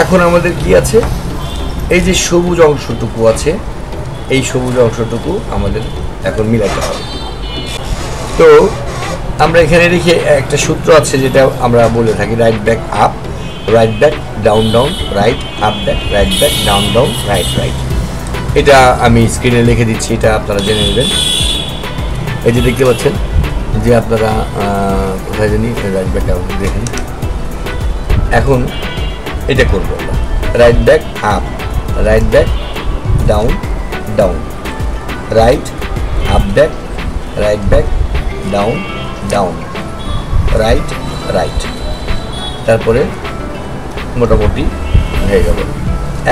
এখন আমাদের কি আছে, এই যে সবুজ অংশটুকু আছে, এই সবুজ অংশটুকু আমাদের এখন মিলাতে হবে। তো আমরা এখানে রেখে একটা সূত্র আছে যেটা আমরা বলে থাকি, right back up, right back down down, right up back, right back down down, right right. এটা আমি স্ক্রিনে লিখে দিচ্ছি, এটা আপনারা জেনে নেবেন। এই যে দেখতে পাচ্ছেন যে আপনারা কোথায় জানি রাইট ব্যাক ডাউন দেখেন। এখন এটা করবো আমরা, right back up, right back down down, right up back, right back down down, right right. তারপরে মোটামুটি হয়ে গেল।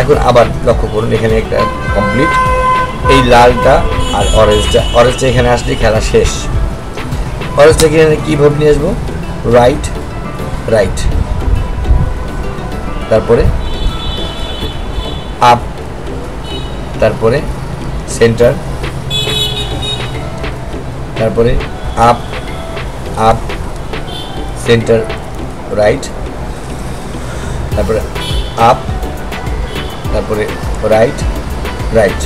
এখন আবার লক্ষ্য করুন এখানে একটা কমপ্লিট, এই লালটা আর অরেঞ্জটা এখানে আসলে খেলা শেষ। অরেঞ্জটাকে এখানে কীভাবে নিয়ে আসবো, রাইট রাইট, তারপরে আপ, তারপরে সেন্টার, তারপরে আপ আপ সেন্টার রাইট, তারপরে আপ, তারপরে রাইট রাইট।